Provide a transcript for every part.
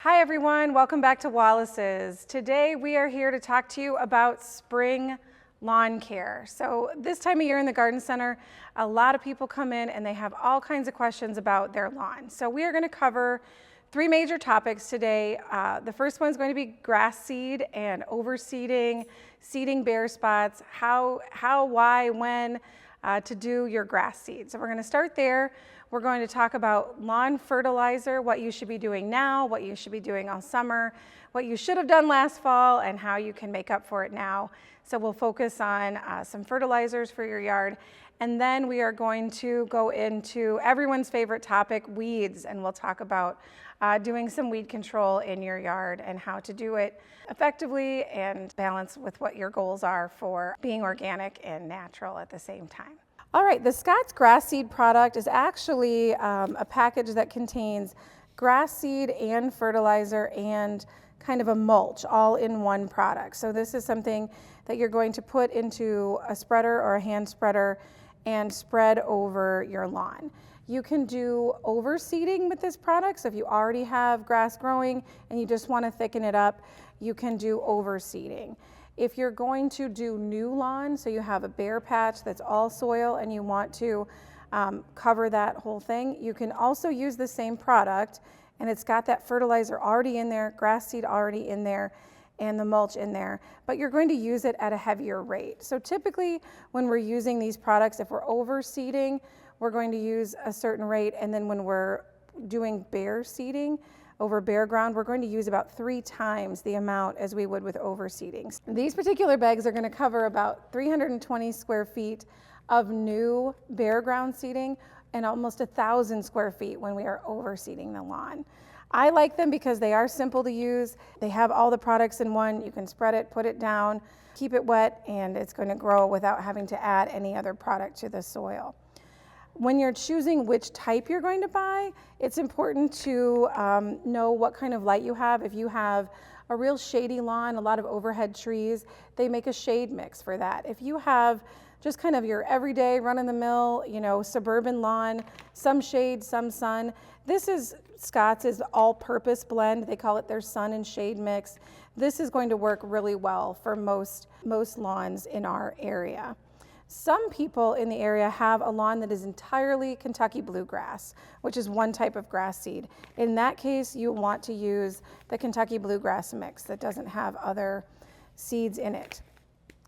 Hi everyone, welcome back to Wallace's. Today we are here to talk to you about spring lawn care. So this time of year in the garden center, a lot of people come in and they have all kinds of questions about their lawn. So we are going to cover three major topics today. The first one is going to be grass seed and overseeding, seeding bare spots, how, why, when to do your grass seed. So we're going to start there. We're going to talk about lawn fertilizer, what you should be doing now, what you should be doing all summer, what you should have done last fall, and how you can make up for it now. So we'll focus on some fertilizers for your yard. And then we are going to go into everyone's favorite topic, weeds, and we'll talk about doing some weed control in your yard and how to do it effectively and balance with what your goals are for being organic and natural at the same time. All right, the Scott's grass seed product is actually a package that contains grass seed and fertilizer and kind of a mulch all in one product. So this is something that you're going to put into a spreader or a hand spreader and spread over your lawn. You can do overseeding with this product. So if you already have grass growing and you just want to thicken it up, you can do overseeding. If you're going to do new lawn, so you have a bare patch that's all soil and you want to cover that whole thing, you can also use the same product, and it's got that fertilizer already in there, grass seed already in there, and the mulch in there, but you're going to use it at a heavier rate. So typically when we're using these products, if we're overseeding, we're going to use a certain rate, and then when we're doing bare seeding, over bare ground, we're going to use about 3 times the amount as we would with overseeding. These particular bags are going to cover about 320 square feet of new bare ground seeding and almost 1,000 square feet when we are overseeding the lawn. I like them because they are simple to use. They have all the products in one. You can spread it, put it down, keep it wet, and it's going to grow without having to add any other product to the soil. When you're choosing which type you're going to buy, it's important to know what kind of light you have. If you have a real shady lawn, a lot of overhead trees, they make a shade mix for that. If you have just kind of your everyday run-of-the-mill, suburban lawn, some shade, some sun, this is Scott's all-purpose blend. They call it their sun and shade mix. This is going to work really well for most lawns in our area. Some people in the area have a lawn that is entirely Kentucky bluegrass, which is one type of grass seed. In that case, you want to use the Kentucky bluegrass mix that doesn't have other seeds in it.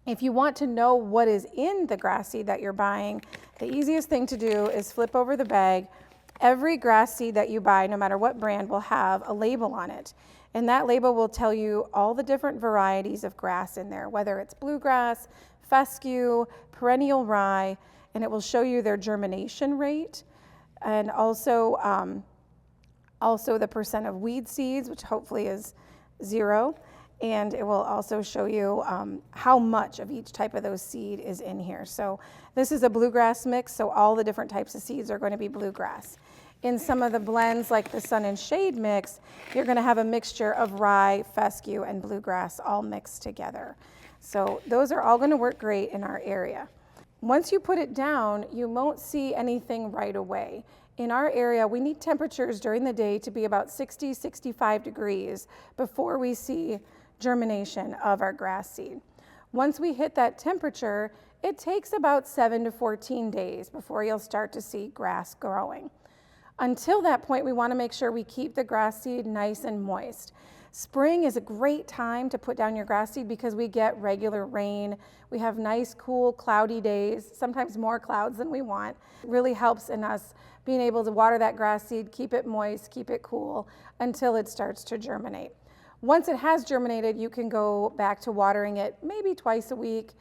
If you want to know what is in the grass seed that you're buying, the easiest thing to do is flip over the bag. Every grass seed that you buy, no matter what brand, will have a label on it. And that label will tell you all the different varieties of grass in there, whether it's bluegrass, fescue, perennial rye, and it will show you their germination rate and also the percent of weed seeds, which hopefully is 0. And it will also show you how much of each type of those seed is in here. So this is a bluegrass mix, so all the different types of seeds are going to be bluegrass. In some of the blends, like the sun and shade mix, you're going to have a mixture of rye, fescue, and bluegrass all mixed together. So those are all going to work great in our area. Once you put it down, you won't see anything right away. In our area, we need temperatures during the day to be about 60, 65 degrees before we see germination of our grass seed. Once we hit that temperature, it takes about 7 to 14 days before you'll start to see grass growing. Until that point, we want to make sure we keep the grass seed nice and moist. Spring is a great time to put down your grass seed because we get regular rain. We have nice, cool, cloudy days, sometimes more clouds than we want. It really helps in us being able to water that grass seed, keep it moist, keep it cool until it starts to germinate. Once it has germinated, you can go back to watering it maybe twice a week,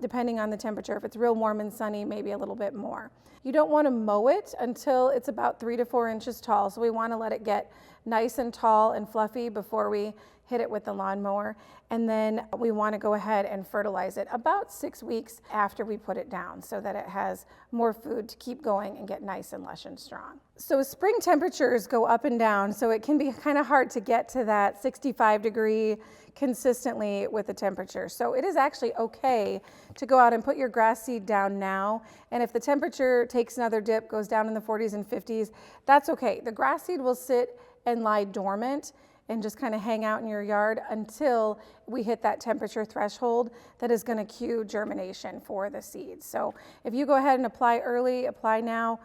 depending on the temperature. If it's real warm and sunny, maybe a little bit more. You don't want to mow it until it's about 3 to 4 inches tall. So we want to let it get nice and tall and fluffy before we hit it with the lawnmower. And then we want to go ahead and fertilize it about 6 weeks after we put it down so that it has more food to keep going and get nice and lush and strong. So spring temperatures go up and down, so it can be kind of hard to get to that 65 degree consistently with the temperature. So it is actually okay to go out and put your grass seed down now. And if the temperature takes another dip, goes down in the 40s and 50s, that's okay. The grass seed will sit and lie dormant and just kind of hang out in your yard until we hit that temperature threshold that is going to cue germination for the seeds. So if you go ahead and apply early, apply now,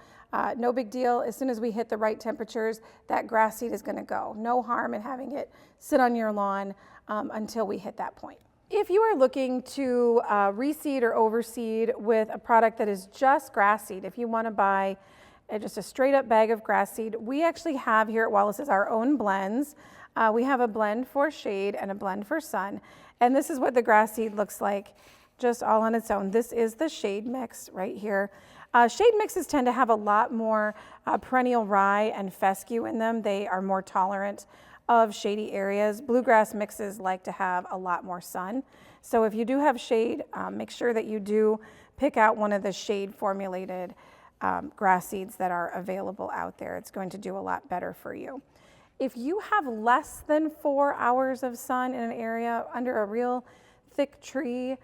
no big deal. As soon as we hit the right temperatures, that grass seed is going to go. No harm in having it sit on your lawn until we hit that point. If you are looking to reseed or overseed with a product that is just grass seed, if you want to buy just a straight up bag of grass seed, we actually have here at Wallace's our own blends. We have a blend for shade and a blend for sun. And this is what the grass seed looks like just all on its own. This is the shade mix right here. Shade mixes tend to have a lot more perennial rye and fescue in them. They are more tolerant of shady areas. Bluegrass mixes like to have a lot more sun. So if you do have shade, make sure that you do pick out one of the shade formulated grass seeds that are available out there. It's going to do a lot better for you. If you have less than 4 hours of sun in an area under a real thick tree,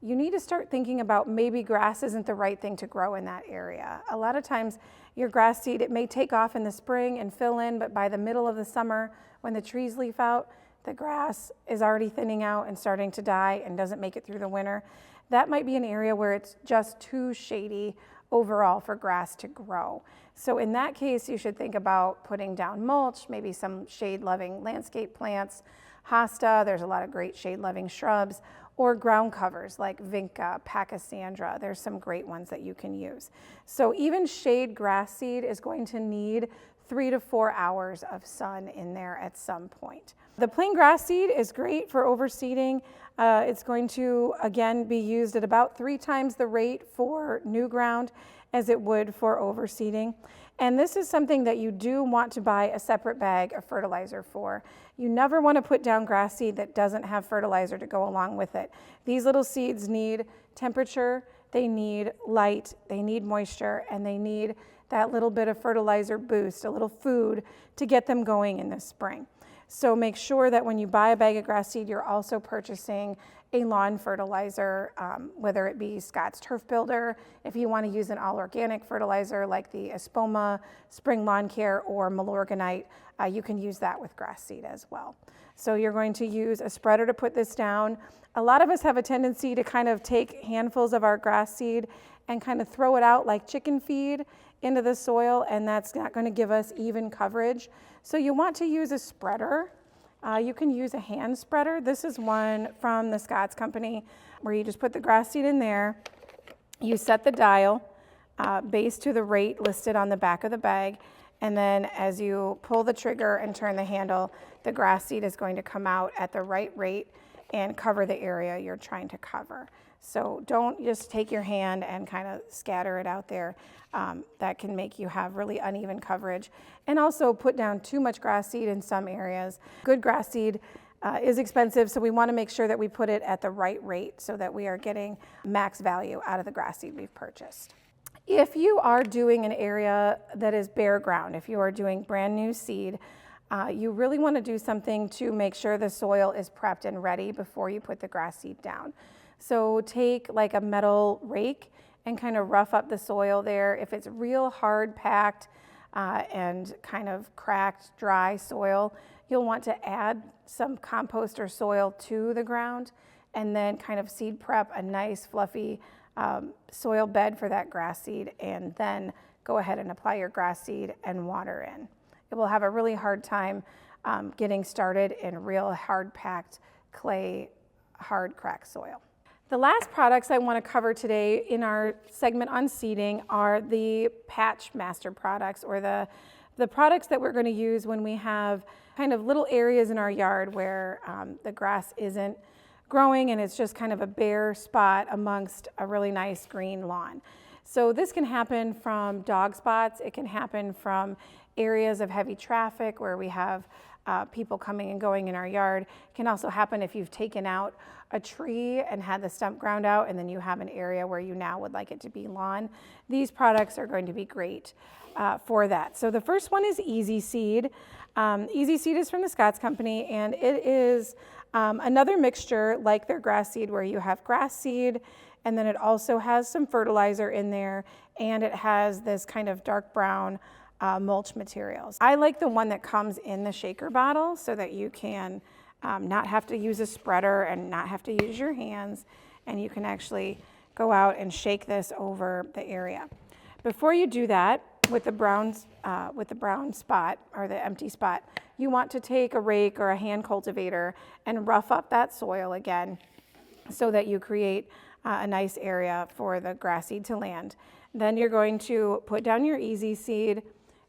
you need to start thinking about maybe grass isn't the right thing to grow in that area. A lot of times your grass seed, it may take off in the spring and fill in, but by the middle of the summer, when the trees leaf out, the grass is already thinning out and starting to die and doesn't make it through the winter. That might be an area where it's just too shady overall for grass to grow. So in that case, you should think about putting down mulch, maybe some shade-loving landscape plants, hosta, there's a lot of great shade-loving shrubs, or ground covers like vinca, pachysandra. There's some great ones that you can use. So even shade grass seed is going to need 3 to 4 hours of sun in there at some point. The plain grass seed is great for overseeding. It's going to, again, be used at about 3 times the rate for new ground as it would for overseeding. And this is something that you do want to buy a separate bag of fertilizer for. You never want to put down grass seed that doesn't have fertilizer to go along with it. These little seeds need temperature, they need light, they need moisture, and they need that little bit of fertilizer boost, a little food to get them going in the spring. So make sure that when you buy a bag of grass seed, you're also purchasing a lawn fertilizer, whether it be Scott's Turf Builder, if you want to use an all-organic fertilizer like the Espoma Spring Lawn Care or Milorganite, you can use that with grass seed as well. So you're going to use a spreader to put this down. A lot of us have a tendency to kind of take handfuls of our grass seed and kind of throw it out like chicken feed into the soil, and that's not going to give us even coverage. So you want to use a spreader. You can use a hand spreader. This is one from the Scott's company where you just put the grass seed in there. You set the dial based to the rate listed on the back of the bag, and then as you pull the trigger and turn the handle, the grass seed is going to come out at the right rate and cover the area you're trying to cover. So don't just take your hand and kind of scatter it out there. That can make you have really uneven coverage, and also put down too much grass seed in some areas. Good grass seed is expensive, so we want to make sure that we put it at the right rate so that we are getting max value out of the grass seed we've purchased. If you are doing an area that is bare ground, if you are doing brand new seed, you really want to do something to make sure the soil is prepped and ready before you put the grass seed down. So take like a metal rake and kind of rough up the soil there. If it's real hard packed and kind of cracked, dry soil, you'll want to add some compost or soil to the ground and then kind of seed prep a nice fluffy soil bed for that grass seed, and then go ahead and apply your grass seed and water in. It will have a really hard time getting started in real hard packed clay, hard cracked soil. The last products I want to cover today in our segment on seeding are the patch master products, or the products that we're going to use when we have kind of little areas in our yard where the grass isn't growing and it's just kind of a bare spot amongst a really nice green lawn. So this can happen from dog spots. It can happen from areas of heavy traffic where we have people coming and going in our yard. It can also happen if you've taken out a tree and had the stump ground out, and then you have an area where you now would like it to be lawn. These products are going to be great for that. So the first one is Easy Seed. Easy Seed is from the Scott's company, and it is another mixture like their grass seed where you have grass seed, and then it also has some fertilizer in there, and it has this kind of dark brown mulch materials. I like the one that comes in the shaker bottle so that you can not have to use a spreader and not have to use your hands, and you can actually go out and shake this over the area. Before you do that, with the brown spot or the empty spot, you want to take a rake or a hand cultivator and rough up that soil again so that you create a nice area for the grass seed to land. Then you're going to put down your easy seed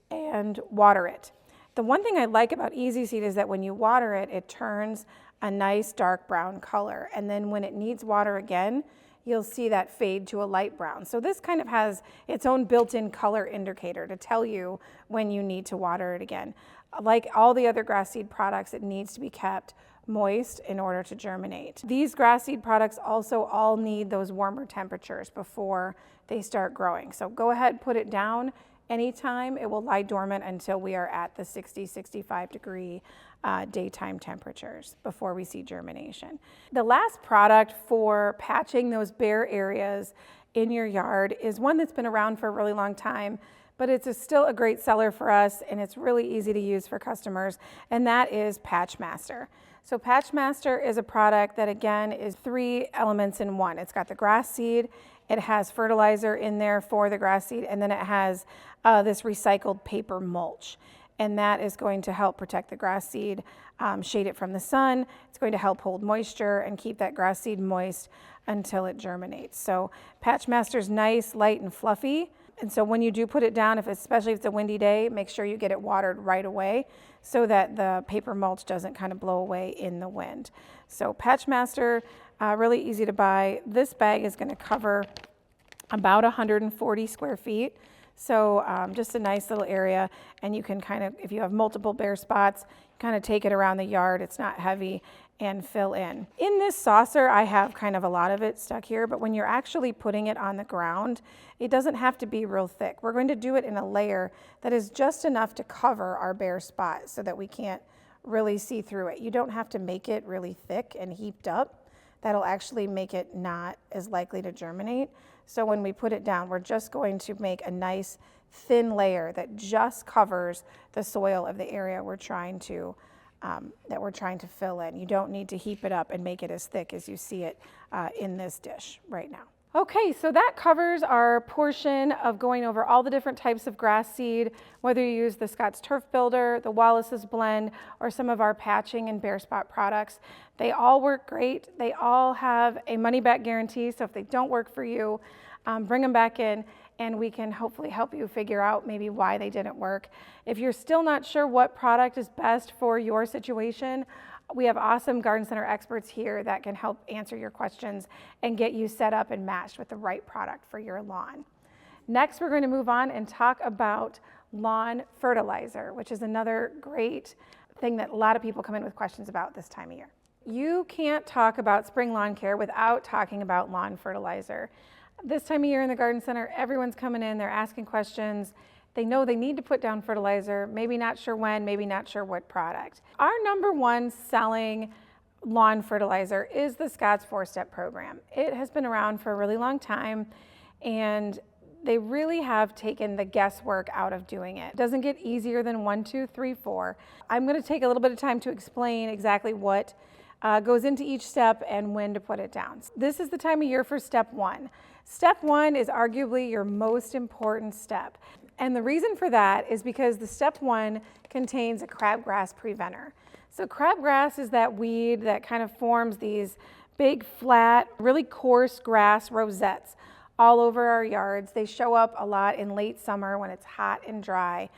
and water it. The one thing I like about easy seed is that when you water it, it turns a nice dark brown color. And then when it needs water again, you'll see that fade to a light brown. So this kind of has its own built-in color indicator to tell you when you need to water it again. Like all the other grass seed products, it needs to be kept moist in order to germinate. These grass seed products also all need those warmer temperatures before they start growing. So go ahead, put it down anytime. It will lie dormant until we are at the 60, 65 degree daytime temperatures before we see germination. The last product for patching those bare areas in your yard is one that's been around for a really long time, but it's still a great seller for us, and it's really easy to use for customers, and that is Patch Master. So Patch Master is a product that, again, is 3 elements in one. It's got the grass seed, it has fertilizer in there for the grass seed, and then it has this recycled paper mulch. And that is going to help protect the grass seed, shade it from the sun. It's going to help hold moisture and keep that grass seed moist until it germinates. So Patch Master's nice, light, and fluffy. And so when you do put it down, especially if it's a windy day, make sure you get it watered right away so that the paper mulch doesn't kind of blow away in the wind. So Patch Master, really easy to buy. This bag is going to cover about 140 square feet. So just a nice little area, and you can kind of, if you have multiple bare spots, kind of take it around the yard. It's not heavy, and fill in. In this saucer, I have kind of a lot of it stuck here, but when you're actually putting it on the ground, it doesn't have to be real thick. We're going to do it in a layer that is just enough to cover our bare spot so that we can't really see through it. You don't have to make it really thick and heaped up. That'll actually make it not as likely to germinate. So when we put it down, we're just going to make a nice thin layer that just covers the soil of the area we're trying to fill in. You don't need to heap it up and make it as thick as you see it in this dish right now. Okay, so that covers our portion of going over all the different types of grass seed, whether you use the Scott's Turf Builder, the Wallace's Blend, or some of our patching and bare spot products. They all work great. They all have a money back guarantee, so if they don't work for you, bring them back in and we can hopefully help you figure out maybe why they didn't work. If you're still not sure what product is best for your situation, we have awesome garden center experts here that can help answer your questions and get you set up and matched with the right product for your lawn. Next, we're going to move on and talk about lawn fertilizer, which is another great thing that a lot of people come in with questions about this time of year. You can't talk about spring lawn care without talking about lawn fertilizer. This time of year in the garden center, everyone's coming in, they're asking questions. They know they need to put down fertilizer, maybe not sure when, maybe not sure what product. Our number one selling lawn fertilizer is the Scott's 4-Step program. It has been around for a really long time, and they really have taken the guesswork out of doing it. It doesn't get easier than 1, 2, 3, 4. I'm going to take a little bit of time to explain exactly what goes into each step and when to put it down. This is the time of year for step 1. Step 1 is arguably your most important step. And the reason for that is because the step 1 contains a crabgrass preventer. So crabgrass is that weed that kind of forms these big, flat, really coarse grass rosettes all over our yards. They show up a lot in late summer when it's hot and dry.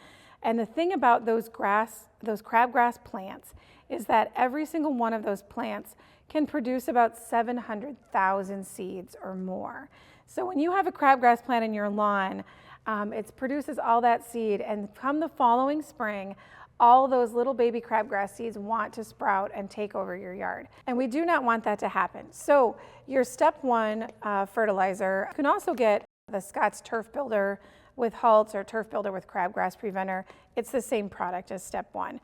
And the thing about those crabgrass plants is that every single one of those plants can produce about 700,000 seeds or more. So when you have a crabgrass plant in your lawn, it produces all that seed, and come the following spring, all those little baby crabgrass seeds want to sprout and take over your yard. And we do not want that to happen. So your step 1 fertilizer, you can also get the Scott's Turf Builder with Halts or Turf Builder with Crabgrass Preventer. It's the same product as step 1.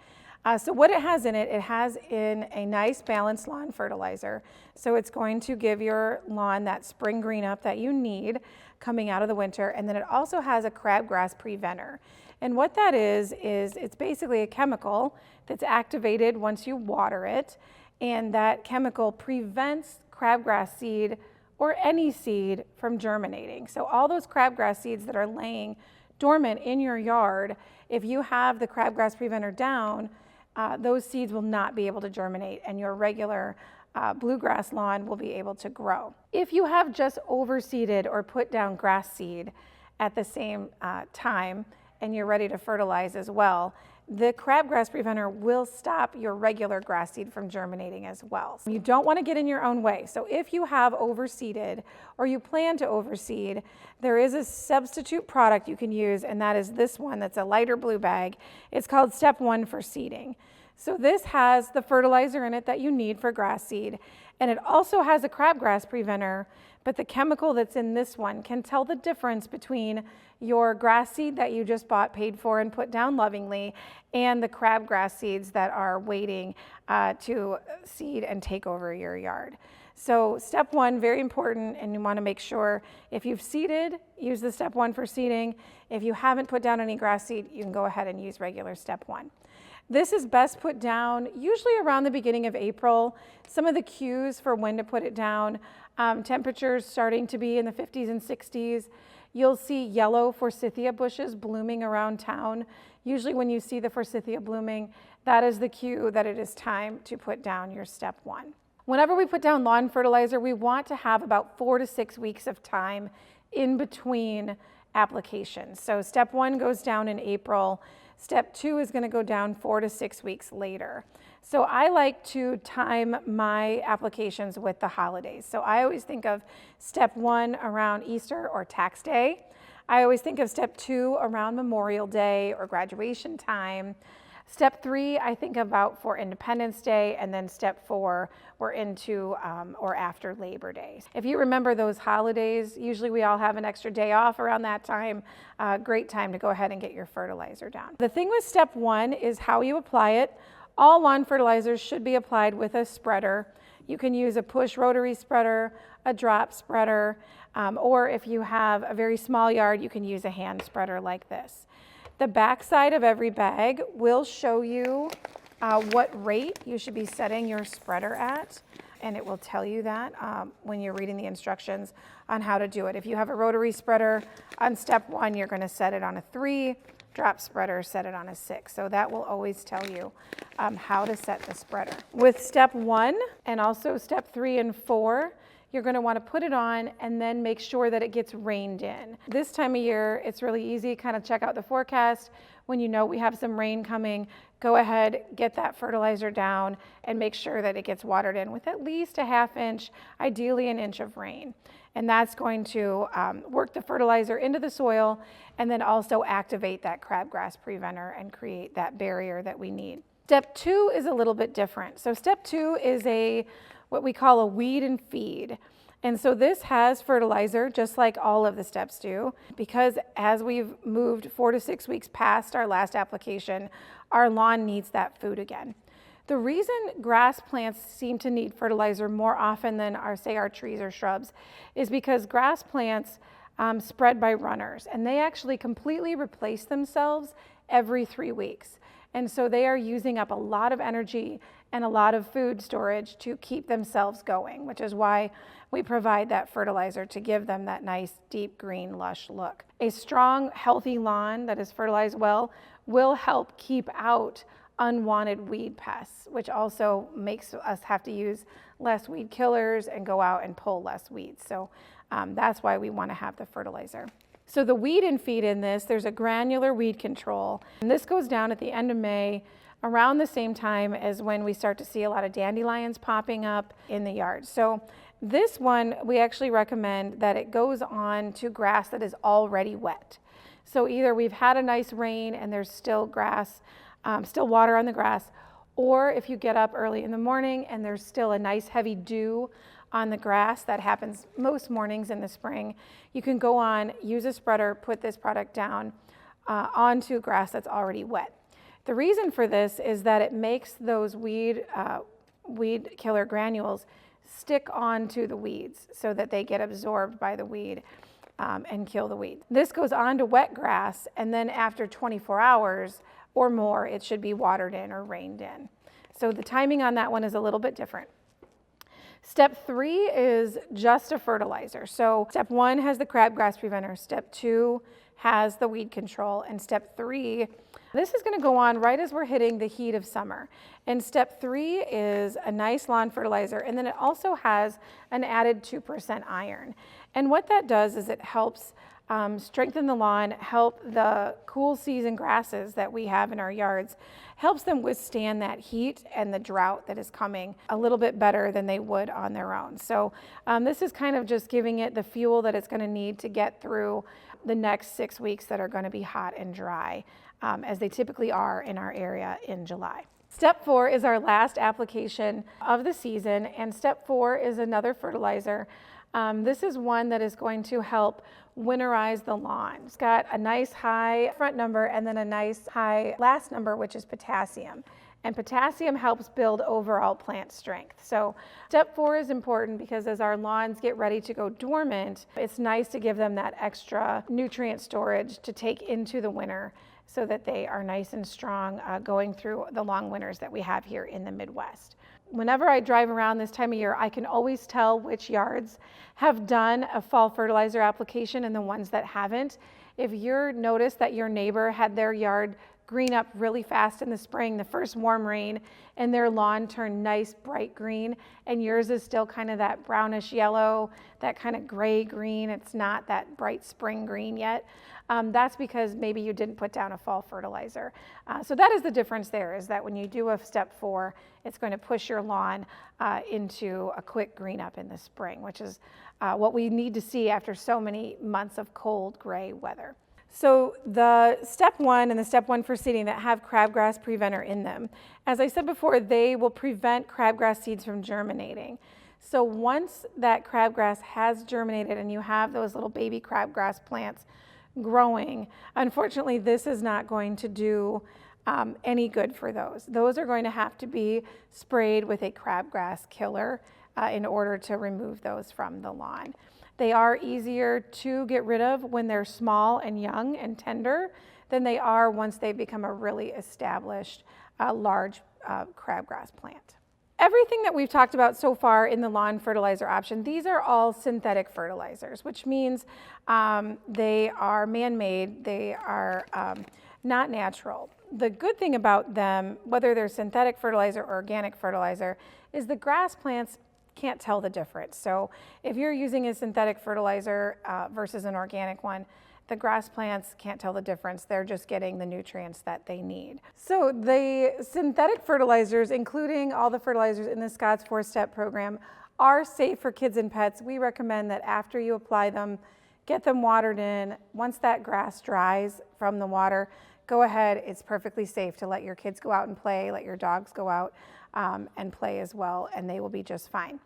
So what it has in a nice balanced lawn fertilizer. So it's going to give your lawn that spring green up that you need coming out of the winter. And then it also has a crabgrass preventer. And what that is it's basically a chemical that's activated once you water it, and that chemical prevents crabgrass seed or any seed from germinating. So all those crabgrass seeds that are laying dormant in your yard, if you have the crabgrass preventer down, those seeds will not be able to germinate, and your regular bluegrass lawn will be able to grow. If you have just overseeded or put down grass seed at the same time, and you're ready to fertilize as well, the crabgrass preventer will stop your regular grass seed from germinating as well. You don't want to get in your own way. So if you have overseeded or you plan to overseed, there is a substitute product you can use, and that is this one that's a lighter blue bag. It's called Step 1 for seeding. So this has the fertilizer in it that you need for grass seed, and it also has a crabgrass preventer, but the chemical that's in this one can tell the difference between your grass seed that you just bought, paid for, and put down lovingly, and the crabgrass seeds that are waiting to seed and take over your yard. So Step 1, very important, and you want to make sure if you've seeded, use the Step 1 for seeding. If you haven't put down any grass seed, you can go ahead and use regular Step 1. This is best put down usually around the beginning of April. Some of the cues for when to put it down, temperatures starting to be in the 50s and 60s. You'll see yellow forsythia bushes blooming around town. Usually when you see the forsythia blooming, that is the cue that it is time to put down your Step 1. Whenever we put down lawn fertilizer, we want to have about 4 to 6 weeks of time in between applications. So Step 1 goes down in April. Step 2 is going to go down 4 to 6 weeks later. So I like to time my applications with the holidays. So I always think of Step 1 around Easter or tax day. I always think of Step 2 around Memorial Day or graduation time. Step 3, I think about for Independence Day, and then Step 4, we're into or after Labor Day. If you remember those holidays, usually we all have an extra day off around that time. Great time to go ahead and get your fertilizer down. The thing with Step 1 is how you apply it. All lawn fertilizers should be applied with a spreader. You can use a push rotary spreader, a drop spreader, or if you have a very small yard, you can use a hand spreader like this. The back side of every bag will show you what rate you should be setting your spreader at, and it will tell you that when you're reading the instructions on how to do it. If you have a rotary spreader, on Step 1, you're going to set it on a 3, drop spreader, set it on a 6. So that will always tell you how to set the spreader. With Step 1 and also Step 3 and 4, you're going to want to put it on and then make sure that it gets rained in. This time of year, it's really easy. Kind of check out the forecast. When you know we have some rain coming, go ahead, get that fertilizer down, and make sure that it gets watered in with at least a ½ inch, ideally an inch of rain. And that's going to work the fertilizer into the soil and then also activate that crabgrass preventer and create that barrier that we need. Step 2 is a little bit different. So Step 2 is what we call a weed and feed. And so this has fertilizer, just like all of the steps do, because as we've moved 4 to 6 weeks past our last application, our lawn needs that food again. The reason grass plants seem to need fertilizer more often than our trees or shrubs is because grass plants spread by runners, and they actually completely replace themselves every 3 weeks. And so they are using up a lot of energy and a lot of food storage to keep themselves going, which is why we provide that fertilizer to give them that nice deep green lush look. A strong, healthy lawn that is fertilized well will help keep out unwanted weed pests, which also makes us have to use less weed killers and go out and pull less weeds. So that's why we want to have the fertilizer. So the weed and feed in this, there's a granular weed control. And this goes down at the end of May, around the same time as when we start to see a lot of dandelions popping up in the yard. So this one, we actually recommend that it goes on to grass that is already wet. So either we've had a nice rain and there's still grass, still water on the grass, or if you get up early in the morning and there's still a nice heavy dew on the grass, that happens most mornings in the spring, you can go on, use a spreader, put this product down onto grass that's already wet. The reason for this is that it makes those weed killer granules stick onto the weeds so that they get absorbed by the weed. and kill the weed. This goes on to wet grass, and then after 24 hours or more, it should be watered in or rained in. So the timing on that one is a little bit different. Step 3 is just a fertilizer. So step 1 has the crabgrass preventer, step 2 has the weed control, and step 3, this is gonna go on right as we're hitting the heat of summer. And step 3 is a nice lawn fertilizer, and then it also has an added 2% iron. And what that does is it helps strengthen the lawn, help the cool season grasses that we have in our yards, helps them withstand that heat and the drought that is coming a little bit better than they would on their own. So this is kind of just giving it the fuel that it's going to need to get through the next 6 weeks that are going to be hot and dry, as they typically are in our area in July. Step 4 is our last application of the season, and step 4 is another fertilizer. This is one that is going to help winterize the lawn. It's got a nice high front number and then a nice high last number, which is potassium. And potassium helps build overall plant strength. So step 4 is important because as our lawns get ready to go dormant, it's nice to give them that extra nutrient storage to take into the winter so that they are nice and strong going through the long winters that we have here in the Midwest. Whenever I drive around this time of year, I can always tell which yards have done a fall fertilizer application and the ones that haven't. If you're noticed that your neighbor had their yard green up really fast in the spring, the first warm rain, and their lawn turned nice bright green, and yours is still kind of that brownish yellow, that kind of gray green, it's not that bright spring green yet, that's because maybe you didn't put down a fall fertilizer. So that is the difference there, is that when you do a step 4, it's going to push your lawn into a quick green up in the spring, which is what we need to see after so many months of cold gray weather. So the step 1 and the step 1 for seeding that have crabgrass preventer in them, as I said before, they will prevent crabgrass seeds from germinating. So once that crabgrass has germinated and you have those little baby crabgrass plants growing, unfortunately this is not going to do any good for those. Those are going to have to be sprayed with a crabgrass killer in order to remove those from the lawn. They are easier to get rid of when they're small and young and tender than they are once they become a really established large crabgrass plant. Everything that we've talked about so far in the lawn fertilizer option, these are all synthetic fertilizers, which means they are man-made, they are not natural. The good thing about them, whether they're synthetic fertilizer or organic fertilizer, is the grass plants can't tell the difference. So if you're using a synthetic fertilizer versus an organic one, the grass plants can't tell the difference. They're just getting the nutrients that they need. So the synthetic fertilizers, including all the fertilizers in the Scott's 4-step program, are safe for kids and pets. We recommend that after you apply them, get them watered in. Once that grass dries from the water, go ahead. It's perfectly safe to let your kids go out and play, let your dogs go out and play as well, and they will be just fine.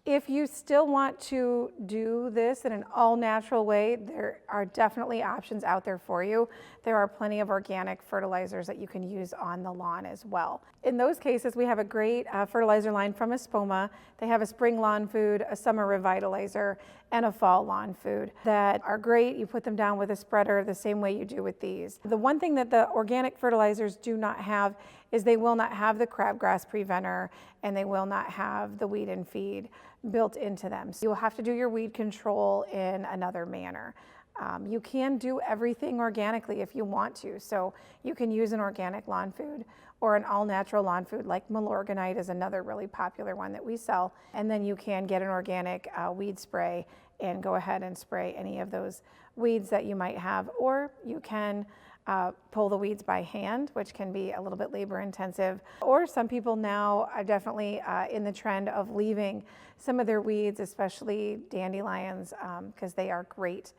If you still want to do this in an all-natural way, there are definitely options out there for you. There are plenty of organic fertilizers that you can use on the lawn as well. In those cases, we have a great fertilizer line from Espoma. They have a spring lawn food, a summer revitalizer, and a fall lawn food that are great. You put them down with a spreader the same way you do with these. The one thing that the organic fertilizers do not have is they will not have the crabgrass preventer and they will not have the weed and feed built into them. So you'll have to do your weed control in another manner. You can do everything organically if you want to. So you can use an organic lawn food or an all-natural lawn food like Milorganite is another really popular one that we sell. And then you can get an organic weed spray and go ahead and spray any of those weeds that you might have. Or you can pull the weeds by hand, which can be a little bit labor intensive. Or some people now are definitely in the trend of leaving some of their weeds, especially dandelions, because they are great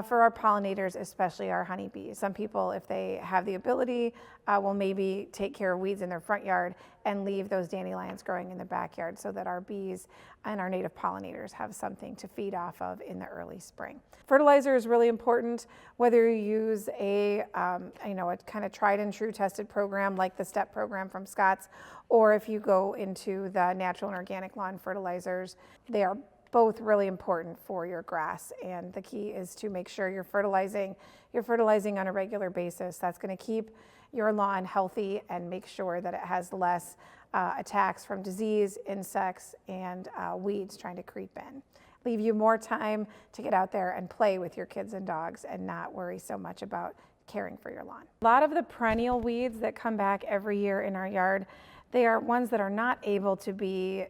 for our pollinators, especially our honeybees. Some people, if they have the ability, will maybe take care of weeds in their front yard and leave those dandelions growing in the backyard so that our bees and our native pollinators have something to feed off of in the early spring. Fertilizer is really important, whether you use a kind of tried and true tested program like the STEP program from Scott's, or if you go into the natural and organic lawn fertilizers. They are both really important for your grass. And the key is to make sure you're fertilizing on a regular basis. That's going to keep your lawn healthy and make sure that it has less attacks from disease, insects, and weeds trying to creep in. Leave you more time to get out there and play with your kids and dogs and not worry so much about caring for your lawn. A lot of the perennial weeds that come back every year in our yard, they are ones that are not able to be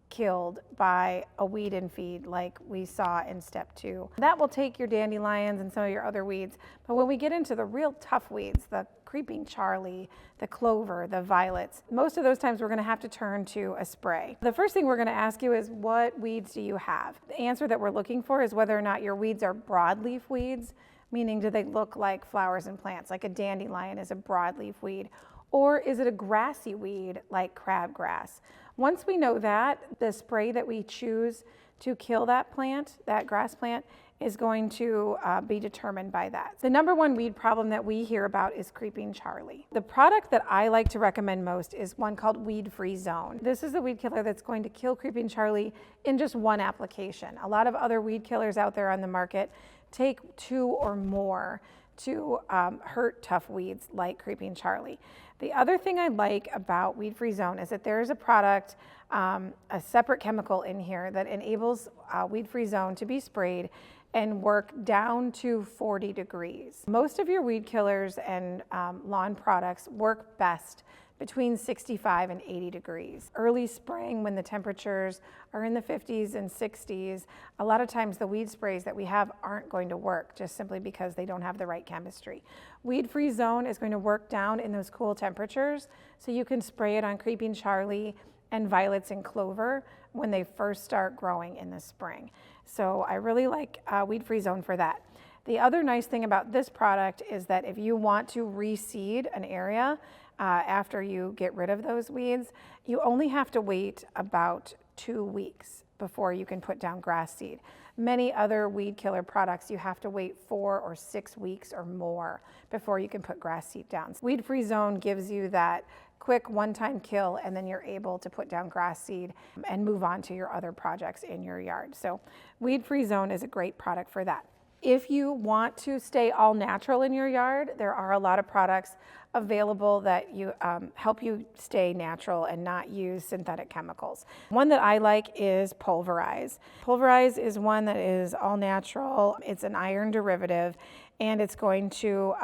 killed by a weed and feed like we saw in step 2. That will take your dandelions and some of your other weeds, but when we get into the real tough weeds, the creeping Charlie, the clover, the violets, most of those times we're going to have to turn to a spray. The first thing we're going to ask you is, what weeds do you have? The answer that we're looking for is whether or not your weeds are broadleaf weeds, meaning do they look like flowers and plants, like a dandelion is a broadleaf weed, or is it a grassy weed like crabgrass? Once we know that, the spray that we choose to kill that plant, that grass plant, is going to be determined by that. The number one weed problem that we hear about is creeping Charlie. The product that I like to recommend most is one called Weed-Free Zone. This is the weed killer that's going to kill creeping Charlie in just one application. A lot of other weed killers out there on the market take 2 or more to hurt tough weeds like creeping Charlie. The other thing I like about Weed-Free Zone is that there is a product, a separate chemical in here that enables Weed-Free Zone to be sprayed and work down to 40 degrees. Most of your weed killers and lawn products work best between 65 and 80 degrees. Early spring, when the temperatures are in the 50s and 60s, a lot of times the weed sprays that we have aren't going to work just simply because they don't have the right chemistry. Weed-Free Zone is going to work down in those cool temperatures, so you can spray it on creeping Charlie and violets and clover when they first start growing in the spring. So I really like Weed-Free Zone for that. The other nice thing about this product is that if you want to reseed an area after you get rid of those weeds, you only have to wait about 2 weeks before you can put down grass seed. Many other weed killer products, you have to wait 4 or 6 weeks or more before you can put grass seed down. Weed-Free Zone gives you that quick one-time kill, and then you're able to put down grass seed and move on to your other projects in your yard. So Weed-Free Zone is a great product for that. If you want to stay all natural in your yard, there are a lot of products available that you help you stay natural and not use synthetic chemicals. One that I like is Pulverize. Pulverize is one that is all natural. It's an iron derivative, and it's going to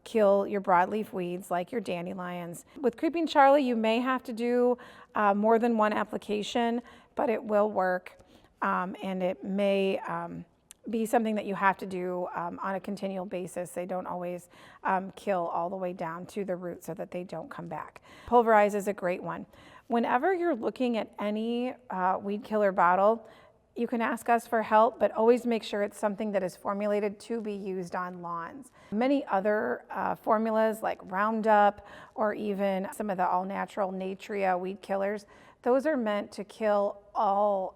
kill your broadleaf weeds like your dandelions. With creeping Charlie, you may have to do more than one application, but it will work, and it may be something that you have to do on a continual basis. They don't always kill all the way down to the root so that they don't come back. Pulverize is a great one. Whenever you're looking at any weed killer bottle, you can ask us for help, but always make sure it's something that is formulated to be used on lawns. Many other formulas like Roundup or even some of the all-natural Natria weed killers, those are meant to kill all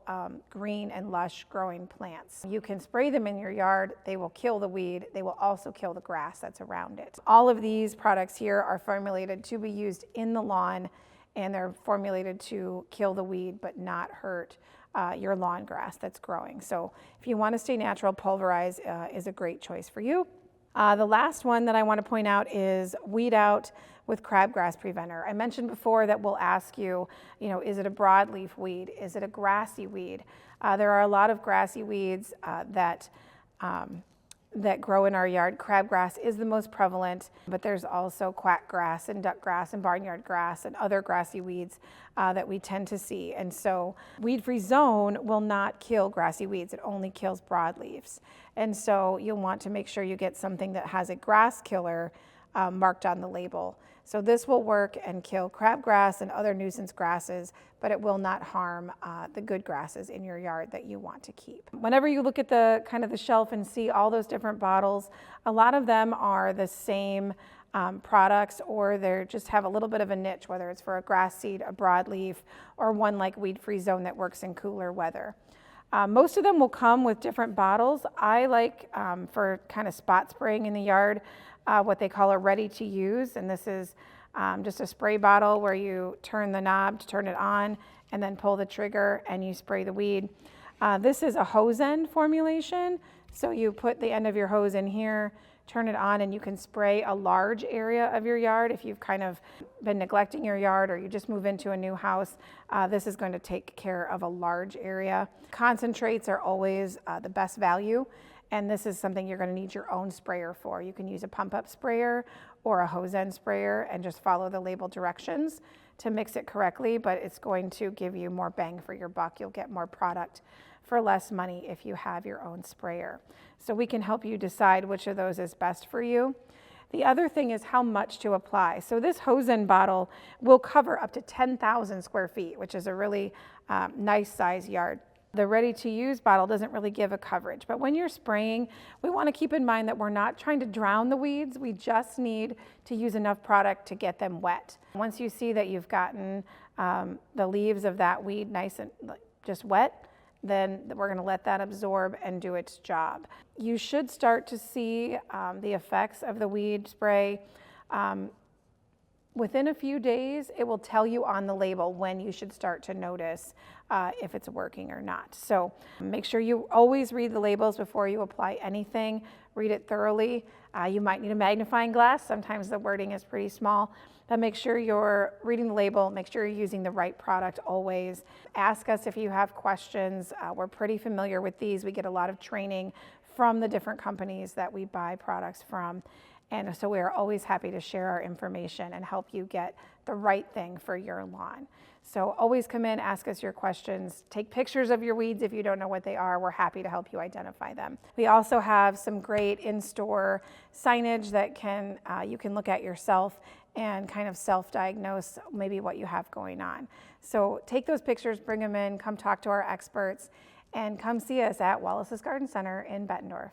green and lush growing plants. You can spray them in your yard. They will kill the weed. They will also kill the grass that's around it. All of these products here are formulated to be used in the lawn, and they're formulated to kill the weed but not hurt your lawn grass that's growing. So if you want to stay natural, Pulverize is a great choice for you. The last one that I want to point out is Weed Out with Crabgrass Preventer. I mentioned before that we'll ask you, is it a broadleaf weed? Is it a grassy weed? There are a lot of grassy weeds that grow in our yard. Crabgrass is the most prevalent, but there's also quackgrass and duckgrass and barnyard grass and other grassy weeds that we tend to see. And so Weed-Free Zone will not kill grassy weeds. It only kills broadleaves. And so you'll want to make sure you get something that has a grass killer marked on the label. So this will work and kill crabgrass and other nuisance grasses, but it will not harm the good grasses in your yard that you want to keep. Whenever you look at the shelf and see all those different bottles, a lot of them are the same products, or they just have a little bit of a niche, whether it's for a grass seed, a broadleaf, or one like Weed-Free Zone that works in cooler weather. Most of them will come with different bottles. I like for kind of spot spraying in the yard, what they call a ready to use, and this is just a spray bottle where you turn the knob to turn it on and then pull the trigger and you spray the weed. This is a hose end formulation. So you put the end of your hose in here, turn it on, and you can spray a large area of your yard. If you've kind of been neglecting your yard or you just move into a new house, this is going to take care of a large area. Concentrates are always the best value, and this is something you're going to need your own sprayer for. You can use a pump-up sprayer or a hose end sprayer and just follow the label directions to mix it correctly, but it's going to give you more bang for your buck. You'll get more product for less money if you have your own sprayer. So we can help you decide which of those is best for you. The other thing is how much to apply. So this hose end bottle will cover up to 10,000 square feet, which is a really nice size yard. The ready-to-use bottle doesn't really give a coverage, but when you're spraying, we want to keep in mind that we're not trying to drown the weeds. We just need to use enough product to get them wet. Once you see that you've gotten the leaves of that weed nice and just wet, then we're going to let that absorb and do its job. You should start to see the effects of the weed spray. Within a few days, it will tell you on the label when you should start to notice if it's working or not. So make sure you always read the labels before you apply anything. Read it thoroughly. You might need a magnifying glass. Sometimes the wording is pretty small, but make sure you're reading the label. Make sure you're using the right product always. Ask us if you have questions. We're pretty familiar with these. We get a lot of training from the different companies that we buy products from. And so we are always happy to share our information and help you get the right thing for your lawn. So always come in, ask us your questions, take pictures of your weeds if you don't know what they are. We're happy to help you identify them. We also have some great in-store signage that you can look at yourself and kind of self-diagnose maybe what you have going on. So take those pictures, bring them in, come talk to our experts, and come see us at Wallace's Garden Center in Bettendorf.